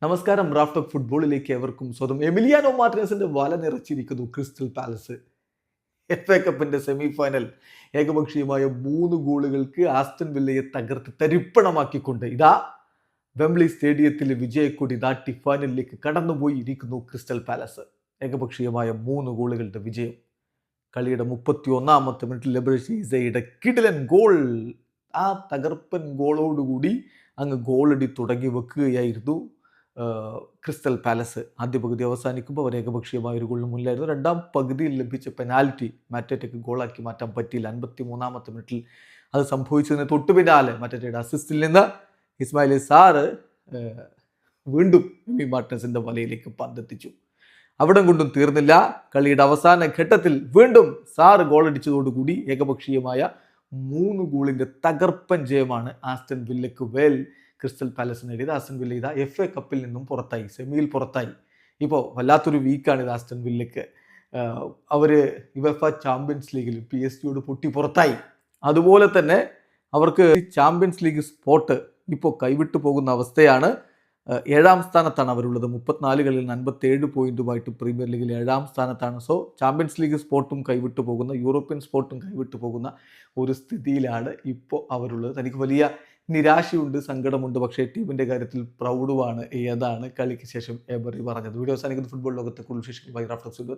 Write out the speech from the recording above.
നമസ്കാരം. Raft of ഫുട്ബോളിലേക്ക് എവർക്കും സ്വന്തം. എമിലിയാനോ മാർട്ടിനസിന്റെ വല നിറച്ചിരിക്കുന്നു ക്രിസ്റ്റൽ പാലസ്. FA കപ്പിന്റെ സെമി ഫൈനൽ ഏകപക്ഷീയമായ 3 ഗോളുകൾക്ക് ആസ്റ്റൺ വില്ലയെ തകർത്ത് തരിപ്പണമാക്കിക്കൊണ്ട് ഇതാ വെംബ്ലി സ്റ്റേഡിയത്തിലെ വിജയക്കൊടി നാട്ടി ഫൈനലിലേക്ക് കടന്നുപോയി ഇരിക്കുന്നു ക്രിസ്റ്റൽ പാലസ്. ഏകപക്ഷീയമായ 3 ഗോളുകളുടെ വിജയം. കളിയുടെ 31-ാമത്തെ മിനിറ്റിൽ ലെബ്രഷീസയുടെ കിടിലൻ ഗോൾ. ആ തകർപ്പൻ ഗോളോടുകൂടി അങ്ങ് ഗോളടി തുടങ്ങി വെക്കുകയായിരുന്നു ക്രിസ്റ്റൽ പാലസ്. ആദ്യ പകുതി അവസാനിക്കുമ്പോൾ അവർ ഏകപക്ഷീയമായ ഒരു ഗോളിന് മുന്നിലായിരുന്നു. രണ്ടാം പകുതിയിൽ ലഭിച്ച പെനാൽറ്റി മാറ്റേറ്റയ്ക്ക് ഗോളാക്കി മാറ്റാൻ പറ്റിയില്ല. 53-ാമത്തെ മിനിറ്റിൽ അത് സംഭവിച്ചതിന് തൊട്ടു പിന്നാലെ മാറ്റേറ്റയുടെ അസിസ്റ്റിൽ നിന്ന് ഇസ്മായിൽ സാറ് വീണ്ടും എമി മാർട്ടിനസിന്റെ വലയിലേക്ക് പന്തെത്തിച്ചു. അവിടെ കൊണ്ടും തീർന്നില്ല. കളിയുടെ അവസാന ഘട്ടത്തിൽ വീണ്ടും സാറ് ഗോളടിച്ചതോടുകൂടി ഏകപക്ഷീയമായ 3 ഗോളിന്റെ തകർപ്പൻ ജയമാണ് ആസ്റ്റൺ വില്ലയ്ക്ക് വേൽ ക്രിസ്റ്റൽ പാലസ് നേടിയത്. ആസ്റ്റൺ വില്ല ഇതാ FA കപ്പിൽ നിന്നും പുറത്തായി, സെമിയിൽ പുറത്തായി. ഇപ്പോൾ വല്ലാത്തൊരു വീക്കാണ് ഇത് ആസ്റ്റൺ വില്ലയ്ക്ക്. അവർ യുവേഫ ചാമ്പ്യൻസ് ലീഗിൽ PSG പൊട്ടി പുറത്തായി. അതുപോലെ തന്നെ അവർക്ക് ചാമ്പ്യൻസ് ലീഗ് സ്പോട്ട് ഇപ്പോൾ കൈവിട്ടു പോകുന്ന അവസ്ഥയാണ്. 7-ാം സ്ഥാനത്താണ് അവരുള്ളത്. 34 കളിയിൽ 57 പോയിന്റുമായിട്ട് പ്രീമിയർ ലീഗിൽ 7-ാം സ്ഥാനത്താണ്. സോ ചാമ്പ്യൻസ് ലീഗ് സ്പോട്ടും കൈവിട്ടു പോകുന്ന, യൂറോപ്യൻ സ്പോട്ടും കൈവിട്ടു പോകുന്ന ഒരു സ്ഥിതിയിലാണ് ഇപ്പോൾ അവരുള്ളത്. തനിക്ക് വലിയ നിരാശയുണ്ട്, സങ്കടമുണ്ട്. പക്ഷേ ടീമിൻ്റെ കാര്യത്തിൽ പ്രൗഡുമാണ്. ഏതാണ് കളിക്ക് ശേഷം എബറി പറഞ്ഞത്. വീഡിയോ അവസാനിക്കുന്ന ഫുട്ബോൾ ലോകത്തെ കൂടുതൽ വിശേഷങ്ങൾ ബൈ റാഫ്റ്റ് ഓഫ് ഫുട്ബോൾ.